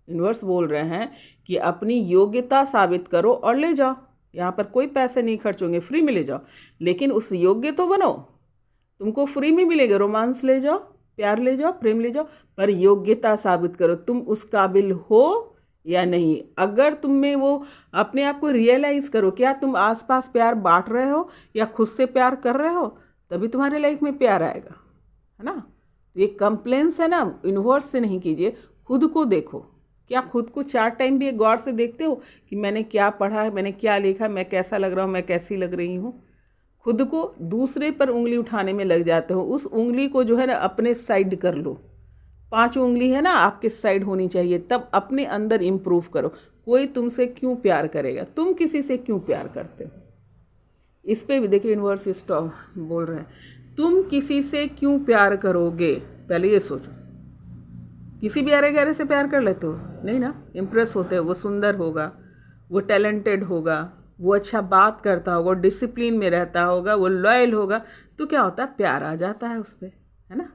A: यूनिवर्स बोल रहे हैं कि अपनी योग्यता साबित करो और ले जाओ। यहाँ पर कोई पैसे नहीं खर्च होंगे, फ्री में ले जाओ, लेकिन उस योग्य तो बनो। तुमको फ्री में मिलेगा, रोमांस ले जाओ, प्यार ले जाओ, प्रेम ले जाओ, पर योग्यता साबित करो तुम उस काबिल हो या नहीं। अगर तुम में वो अपने आप को रियलाइज करो, क्या तुम आसपास प्यार बांट रहे हो या खुद से प्यार कर रहे हो, तभी तुम्हारे लाइफ में प्यार आएगा, है ना। तो ये कंप्लेंस है ना, यूनिवर्स से नहीं कीजिए, खुद को देखो। क्या खुद को 4 टाइम भी गौर से देखते हो कि मैंने क्या पढ़ा है, मैंने क्या लिखा, मैं कैसा लग रहा हूँ, मैं कैसी लग रही हूँ। खुद को दूसरे पर उंगली उठाने में लग जाते हो। उस उंगली को जो है ना अपने साइड कर लो। 5 उंगली है ना आपके साइड होनी चाहिए, तब अपने अंदर इम्प्रूव करो। कोई तुमसे क्यों प्यार करेगा, तुम किसी से क्यों प्यार करते हो। इस पे भी देखिए यूनिवर्स स्टॉप बोल रहे हैं, तुम किसी से क्यों प्यार करोगे, पहले ये सोचो। किसी भी अरे गहरे से प्यार कर लेते हो, नहीं ना। इम्प्रेस होते हो, वो सुंदर होगा, वो टैलेंटेड होगा, वो अच्छा बात करता होगा, डिसिप्लिन में रहता होगा, वो लॉयल होगा, तो क्या होता है, प्यार आ जाता है उस पर, है ना।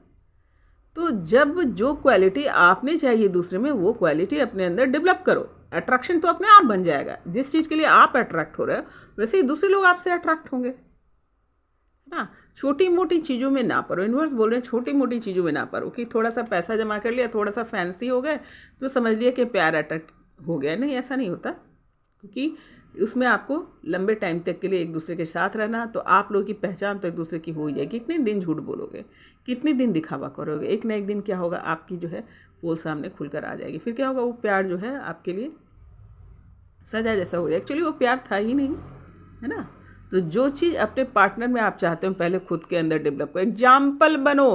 A: तो जब जो क्वालिटी आपने चाहिए दूसरे में, वो क्वालिटी अपने अंदर डेवलप करो। अट्रैक्शन तो अपने आप बन जाएगा। जिस चीज़ के लिए आप अट्रैक्ट हो रहे हो, वैसे ही दूसरे लोग आपसे अट्रैक्ट होंगे, हाँ। छोटी मोटी चीज़ों में ना पड़ो। यूनिवर्स बोल रहे हैं छोटी मोटी चीज़ों में ना पड़ो, कि थोड़ा सा पैसा जमा कर लिया, थोड़ा सा फैंसी हो गए, तो समझ लिया कि प्यार अट्रैक्ट हो गया। नहीं, ऐसा नहीं होता, क्योंकि उसमें आपको लंबे टाइम तक के लिए एक दूसरे के साथ रहना। तो आप लोगों की पहचान तो एक दूसरे की हो ही जाएगी। कितने दिन झूठ बोलोगे, कितने दिन दिखावा करोगे, एक ना एक दिन क्या होगा, आपकी जो है पोल सामने खुलकर आ जाएगी। फिर क्या होगा, वो प्यार जो है आपके लिए सजा जैसा हो गया। एक्चुअली वो प्यार था ही नहीं, है ना। तो जो चीज़ अपने पार्टनर में आप चाहते हो, पहले खुद के अंदर डेवलप करो। एग्जाम्पल बनो।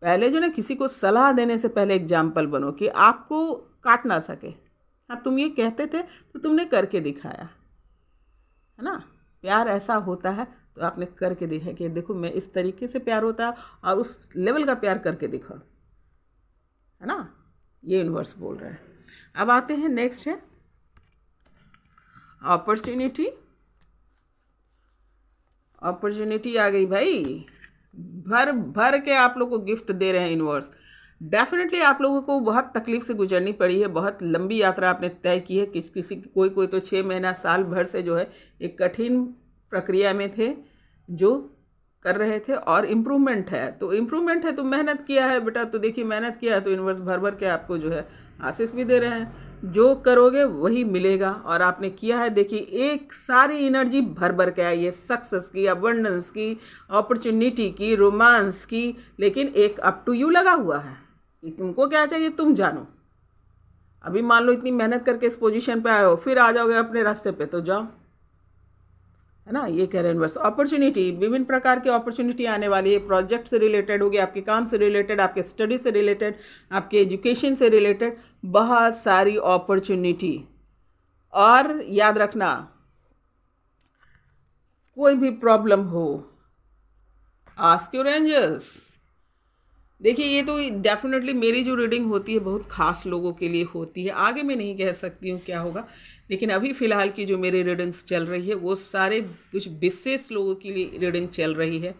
A: पहले जो ना किसी को सलाह देने से पहले एग्जाम्पल बनो, कि आपको काट ना सके। हाँ, तुम ये कहते थे तो तुमने करके दिखाया, है ना। प्यार ऐसा होता है, तो तो आपने करके देखा कि देखो मैं इस तरीके से प्यार होता है और उस लेवल का प्यार करके देखा, है ना। ये यूनिवर्स बोल रहा है। अब आते हैं नेक्स्ट है अपॉर्चुनिटी। अपॉर्चुनिटी आ गई भाई, भर भर के आप लोग को गिफ्ट दे रहे हैं यूनिवर्स। डेफिनेटली आप लोगों को बहुत तकलीफ से गुजरनी पड़ी है, बहुत लंबी यात्रा आपने तय की है। किसी कोई तो 6 महीना साल भर से जो है एक कठिन प्रक्रिया में थे जो कर रहे थे, और इम्प्रूवमेंट है तो इम्प्रूवमेंट है तो मेहनत किया है बेटा, तो देखिए मेहनत किया है तो यूनिवर्स भर भर के आपको जो है आशीष भी दे रहे हैं। जो करोगे वही मिलेगा, और आपने किया है। देखिए एक सारी एनर्जी भर भर के आई है, सक्सेस की, अबंडेंस की, अपॉर्चुनिटी की, रोमांस की, लेकिन एक अप टू यू लगा हुआ है कि तुमको क्या चाहिए तुम जानो। अभी मान लो इतनी मेहनत करके इस पोजीशन पे आए हो, फिर आ जाओगे अपने रास्ते पे तो जाओ, है ना। ये कह रहे हैं यूनिवर्स। अपॉर्चुनिटी, विभिन्न प्रकार की अपॉर्चुनिटी आने वाली है। प्रोजेक्ट से रिलेटेड होगी, आपके काम से रिलेटेड, आपके स्टडी से रिलेटेड, आपके एजुकेशन से रिलेटेड, बहुत सारी अपॉर्चुनिटी। और याद रखना, कोई भी प्रॉब्लम हो आस्क योर एंजल्स। देखिए ये तो डेफिनेटली मेरी जो रीडिंग होती है बहुत ख़ास लोगों के लिए होती है, आगे मैं नहीं कह सकती हूँ क्या होगा, लेकिन अभी फ़िलहाल की जो मेरी रीडिंग्स चल रही है वो सारे कुछ विशेष लोगों के लिए रीडिंग चल रही है।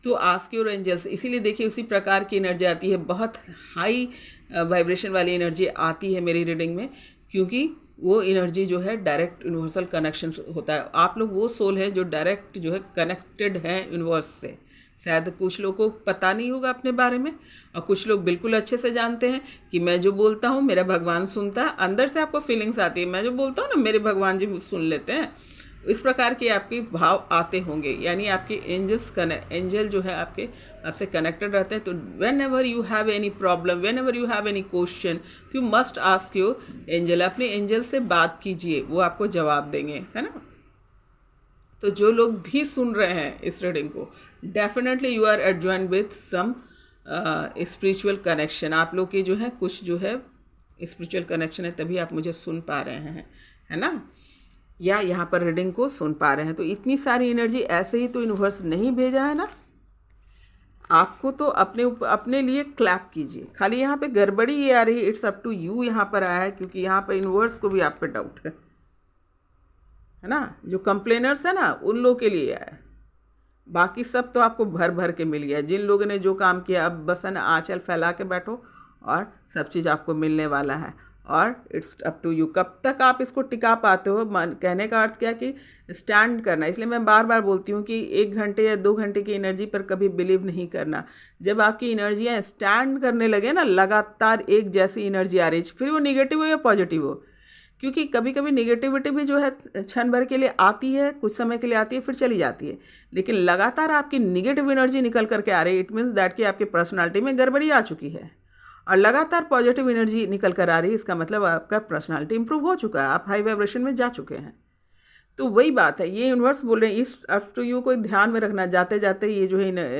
A: तो आस्क योर एंजल्स, इसीलिए देखिए उसी प्रकार की एनर्जी आती है, बहुत हाई वाइब्रेशन वाली एनर्जी आती है मेरी रीडिंग में, क्योंकि वो एनर्जी जो है डायरेक्ट यूनिवर्सल कनेक्शन होता है। आप लोग वो सोल है जो डायरेक्ट जो है कनेक्टेड है यूनिवर्स से। शायद कुछ लोगों को पता नहीं होगा अपने बारे में, और कुछ लोग बिल्कुल अच्छे से जानते हैं कि मैं जो बोलता हूँ मेरा भगवान सुनता है। अंदर से आपको फीलिंग्स आती है, मैं जो बोलता हूँ ना मेरे भगवान जी सुन लेते हैं। इस प्रकार के आपके भाव आते होंगे, यानी आपके एंजल जो है आपके आपसे कनेक्टेड रहते हैं। तो when ever you have any problem, when ever you have any question, you must ask your angel. अपने एंजल से बात कीजिए, वो आपको जवाब देंगे, है ना। तो जो लोग भी सुन रहे हैं इस रीडिंग को, definitely you are adjoin with some spiritual connection. आप लोग की जो है कुछ जो है स्पिरिचुअल कनेक्शन है, तभी आप मुझे सुन पा रहे हैं, है ना, या यहाँ पर रीडिंग को सुन पा रहे हैं। तो इतनी सारी एनर्जी ऐसे ही तो यूनिवर्स नहीं भेजा है ना आपको, तो अपने लिए क्लैप कीजिए। खाली यहाँ पे गड़बड़ी ये आ रही है, इट्स अप टू यू यहाँ पर आया है, क्योंकि यहाँ पर यूनिवर्स को भी आप पे डाउट है ना। जो कंप्लेनर्स है ना उन लोगों के लिए आया है, बाकी सब तो आपको भर भर के मिल गया। जिन लोगों ने जो काम किया, अब बस है ना आंचल फैला के बैठो और सब चीज़ आपको मिलने वाला है। और इट्स अप टू यू, कब तक आप इसको टिका पाते हो। कहने का अर्थ क्या कि स्टैंड करना। इसलिए मैं बार बार बोलती हूँ कि 1 घंटे या 2 घंटे की एनर्जी पर कभी बिलीव नहीं करना। जब आपकी एनर्जियाँ स्टैंड करने लगे ना, लगातार एक जैसी एनर्जी आ रही है, फिर वो निगेटिव हो या पॉजिटिव हो, क्योंकि कभी कभी निगेटिविटी भी जो है क्षण भर के लिए आती है, कुछ समय के लिए आती है, फिर चली जाती है। लेकिन लगातार आपकी निगेटिव एनर्जी निकल करके आ रही है, इट मीन्स दैट कि आपकी पर्सनालिटी में गड़बड़ी आ चुकी है। और लगातार पॉजिटिव एनर्जी निकल कर आ रही है, इसका मतलब आपका पर्सनालिटी इंप्रूव हो चुका है, आप हाई वाइब्रेशन में जा चुके हैं। तो वही बात है, ये यूनिवर्स बोल रहे हैं इस अप टू यू को ध्यान में रखना। जाते जाते ये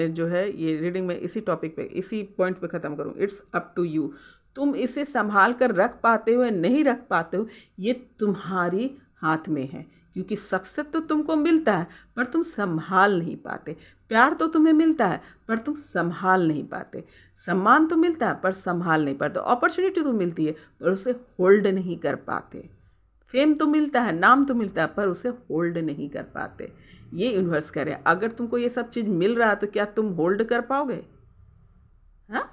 A: जो है ये रीडिंग में इसी टॉपिक पे, इसी पॉइंट पे ख़त्म करूँ। इट्स अप टू यू, तुम इसे संभाल कर रख पाते हो या नहीं रख पाते हो, ये तुम्हारी हाथ में है। क्योंकि सक्सेस तो तुमको मिलता है पर तुम संभाल नहीं पाते, प्यार तो तुम्हें मिलता है पर तुम संभाल नहीं पाते, सम्मान तो मिलता है पर संभाल नहीं पाते, अपॉर्चुनिटी तो मिलती है पर उसे होल्ड नहीं कर पाते, फेम तो मिलता है, नाम तो मिलता है पर उसे होल्ड नहीं कर पाते। ये यूनिवर्स कह रहे हैं अगर तुमको ये सब चीज़ मिल रहा है तो क्या तुम होल्ड कर पाओगे। हाँ,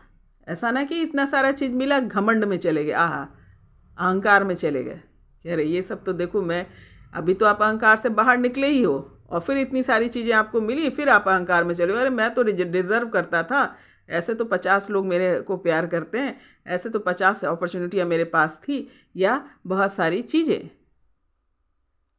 A: ऐसा ना कि इतना सारा चीज़ मिला घमंड में चले गए, अहंकार में चले गए। कह रहे ये सब तो देखो, मैं अभी तो आप अहंकार से बाहर निकले ही हो और फिर इतनी सारी चीज़ें आपको मिली, फिर आप अहंकार में चले गए। अरे मैं तो डिज़र्व करता था, ऐसे तो 50 लोग मेरे को प्यार करते हैं, ऐसे तो 50 अपॉर्चुनिटियाँ मेरे पास थी, या बहुत सारी चीज़ें।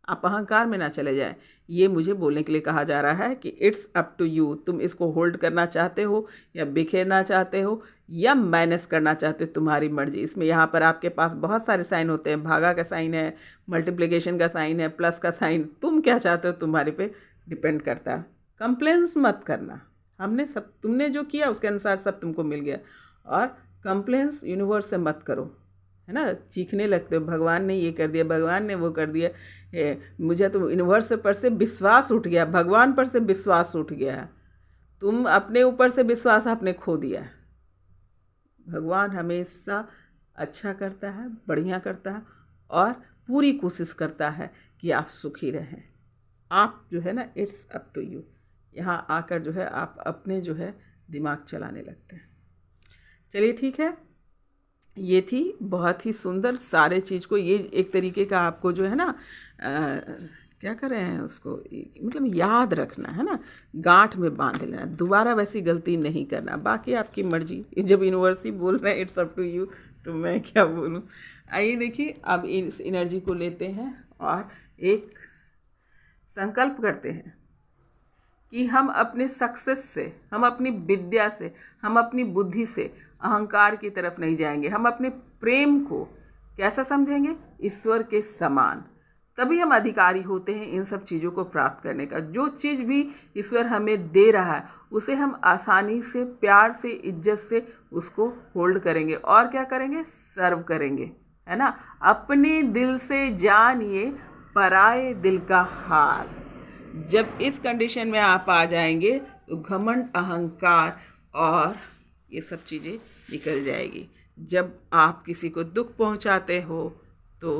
A: आप अहंकार में ना चले जाएं, ये मुझे बोलने के लिए कहा जा रहा है कि इट्स अप टू यू। तुम इसको होल्ड करना चाहते हो या बिखेरना चाहते हो या माइनस करना चाहते हो, तुम्हारी मर्जी। इसमें यहाँ पर आपके पास बहुत सारे साइन होते हैं, भागा का साइन है, मल्टीप्लिकेशन का साइन है, प्लस का साइन। तुम क्या चाहते हो तुम्हारे पे डिपेंड करता है। कंप्लेंस मत करना, तुमने जो किया उसके अनुसार सब तुमको मिल गया। और कंप्लेंस यूनिवर्स से मत करो, है ना, चीखने लगते हो भगवान ने ये कर दिया, भगवान ने वो कर दिया, मुझे तो यूनिवर्स पर से विश्वास उठ गया, भगवान पर से विश्वास उठ गया। तुम अपने ऊपर से विश्वास आपने खो दिया। भगवान हमेशा अच्छा करता है, बढ़िया करता है और पूरी कोशिश करता है कि आप सुखी रहें। आप जो है ना, इट्स अप टू यू। यहाँ आकर जो है आप अपने जो है दिमाग चलाने लगते हैं। चलिए ठीक है, ये थी बहुत ही सुंदर सारे चीज़ को, ये एक तरीके का आपको जो है ना क्या कर रहे हैं उसको, मतलब याद रखना है ना, गांठ में बांध लेना, दोबारा वैसी गलती नहीं करना। बाकी आपकी मर्जी, जब यूनिवर्सिटी बोल रहे हैं इट्स अप टू यू, तो मैं क्या बोलूँ। आइए देखिए, अब इस एनर्जी को लेते हैं और एक संकल्प करते हैं कि हम अपने सक्सेस से, हम अपनी विद्या से, हम अपनी बुद्धि से अहंकार की तरफ नहीं जाएंगे। हम अपने प्रेम को कैसा समझेंगे, ईश्वर के समान। तभी हम अधिकारी होते हैं इन सब चीज़ों को प्राप्त करने का। जो चीज़ भी ईश्वर हमें दे रहा है उसे हम आसानी से, प्यार से, इज्जत से उसको होल्ड करेंगे और क्या करेंगे, सर्व करेंगे, है ना। अपने दिल से जानिए पराए दिल का हाल। जब इस कंडीशन में आप आ जाएंगे तो घमंड, अहंकार और ये सब चीज़ें निकल जाएगी। जब आप किसी को दुख पहुंचाते हो तो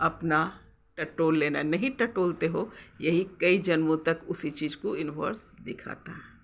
A: अपना टटोल लेना, नहीं टटोलते हो, यही कई जन्मों तक उसी चीज़ को यूनिवर्स दिखाता है।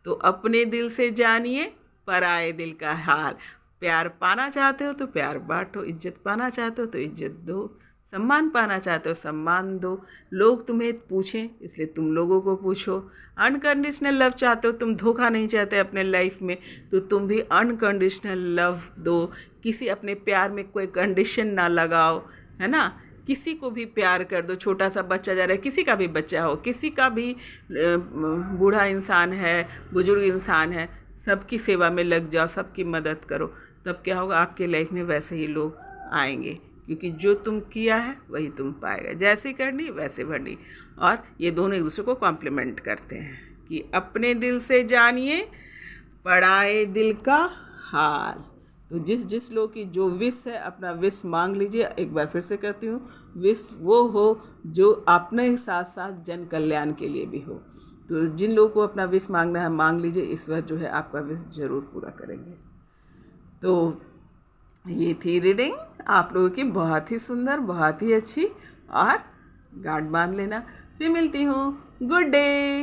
A: तो अपने दिल से जानिए पराए दिल का हाल। प्यार पाना चाहते हो तो प्यार बांटो, इज्जत पाना चाहते हो तो इज्जत दो, सम्मान पाना चाहते हो सम्मान दो। लोग तुम्हें पूछें इसलिए तुम लोगों को पूछो। अनकंडीशनल लव चाहते हो, तुम धोखा नहीं चाहते अपने लाइफ में, तो तुम भी अनकंडीशनल लव दो। किसी अपने प्यार में कोई कंडीशन ना लगाओ, है ना। किसी को भी प्यार कर दो, छोटा सा बच्चा जा रहा है, किसी का भी बच्चा हो, किसी का भी बूढ़ा इंसान है, बुजुर्ग इंसान है, सबकी सेवा में लग जाओ, सबकी मदद करो। तब क्या होगा, आपके लाइफ में वैसे ही लोग आएंगे, क्योंकि जो तुम किया है वही तुम पाएगा। जैसे करनी वैसे भरनी। और ये दोनों एक दूसरे को कॉम्प्लीमेंट करते हैं कि अपने दिल से जानिए पराए दिल का हाल। तो जिस लोग की जो विश है, अपना विश मांग लीजिए। एक बार फिर से कहती हूँ, विश वो हो जो अपने साथ साथ जन कल्याण के लिए भी हो। तो जिन लोगों को अपना विश मांगना है, मांग लीजिए, ईश्वर जो है आपका विश जरूर पूरा करेंगे। तो ये थी रीडिंग आप लोगों की, बहुत ही सुंदर, बहुत ही अच्छी। और गांठ बांध लेना। फिर मिलती हूँ। Good day.